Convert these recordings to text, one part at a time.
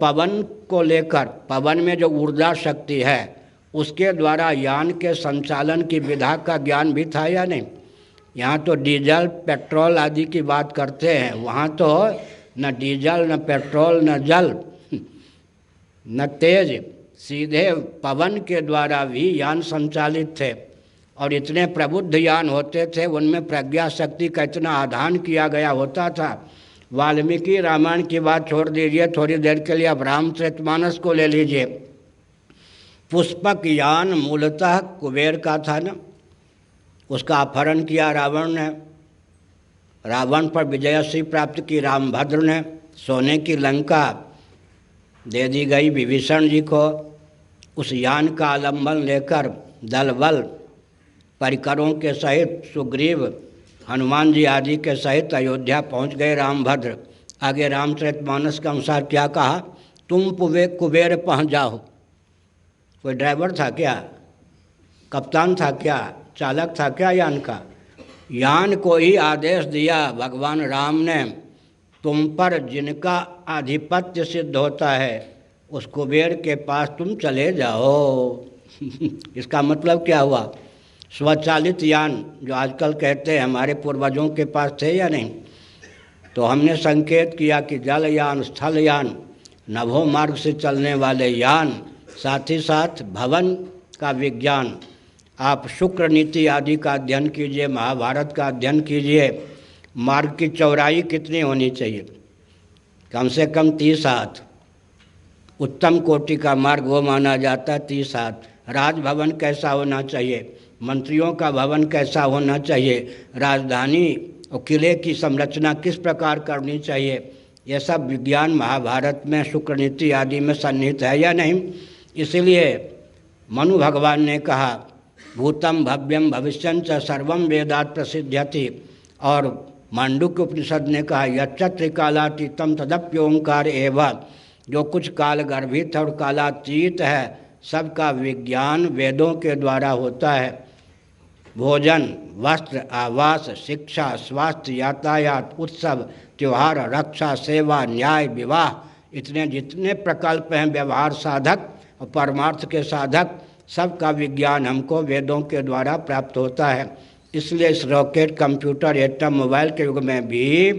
पवन को लेकर, पवन में जो ऊर्जा शक्ति है उसके द्वारा यान के संचालन की विधा का ज्ञान भी था या नहीं। यहाँ तो डीजल पेट्रोल आदि की बात करते हैं, वहाँ तो न डीजल न पेट्रोल न जल न तेज, सीधे पवन के द्वारा भी यान संचालित थे। और इतने प्रबुद्ध यान होते थे, उनमें प्रज्ञा शक्ति का इतना आधान किया गया होता था। वाल्मीकि रामायण की बात छोड़ दीजिए थोड़ी देर के लिए, अब रामचरितमानस को ले लीजिए। पुष्पक यान मूलतः कुबेर का था ना, उसका अपहरण किया रावण ने, रावण पर विजयश्री प्राप्त की रामभद्र ने, सोने की लंका दे दी गई विभीषण जी को। उस यान का आलंबन लेकर दल बल परिकरों के सहित सुग्रीव हनुमान जी आदि के सहित अयोध्या पहुंच गए रामभद्र। आगे रामचरितमानस के अनुसार क्या कहा, तुम कुबेर पहुँच जाओ। कोई ड्राइवर था क्या, कप्तान था क्या, चालक था क्या यान का? यान को ही आदेश दिया भगवान राम ने, तुम पर जिनका आधिपत्य सिद्ध होता है उस कुबेर के पास तुम चले जाओ। इसका मतलब क्या हुआ, स्वचालित यान जो आजकल कहते हैं हमारे पूर्वजों के पास थे या नहीं। तो हमने संकेत किया कि जलयान, स्थलयान, नभो मार्ग से चलने वाले यान, साथ ही साथ भवन का विज्ञान। आप शुक्र नीति आदि का अध्ययन कीजिए, महाभारत का अध्ययन कीजिए। मार्ग की चौड़ाई कितनी होनी चाहिए, कम से कम 30 हाथ। उत्तम कोटि का मार्ग वो माना जाता है 30 हाथ। राजभवन कैसा होना चाहिए, मंत्रियों का भवन कैसा होना चाहिए, राजधानी और किले की संरचना किस प्रकार करनी चाहिए, ये सब विज्ञान महाभारत में शुक्र नीति आदि में सन्निहित है या नहीं। इसलिए मनु भगवान ने कहा भूतम भव्यम भविष्यं च सर्वम वेदात् प्रसिद्ध्यति, और मांडुक्य उपनिषद ने कहा यच्च त्रिकालातीतम तदप्योंकार एवं, जो कुछ काल गर्भित और कालातीत है सबका विज्ञान वेदों के द्वारा होता है। भोजन, वस्त्र, आवास, शिक्षा, स्वास्थ्य, यातायात, उत्सव, त्यौहार, रक्षा, सेवा, न्याय, विवाह, इतने जितने प्रकल्प हैं व्यवहार साधक और परमार्थ के साधक, सबका विज्ञान हमको वेदों के द्वारा प्राप्त होता है। इसलिए इस रॉकेट, कंप्यूटर, एटम, मोबाइल के युग में भी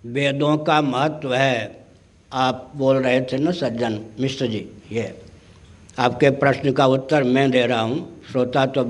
वेदों का महत्व है। आप बोल रहे थे ना सज्जन मिश्र जी, ये आपके प्रश्न का उत्तर मैं दे रहा हूँ, श्रोता तो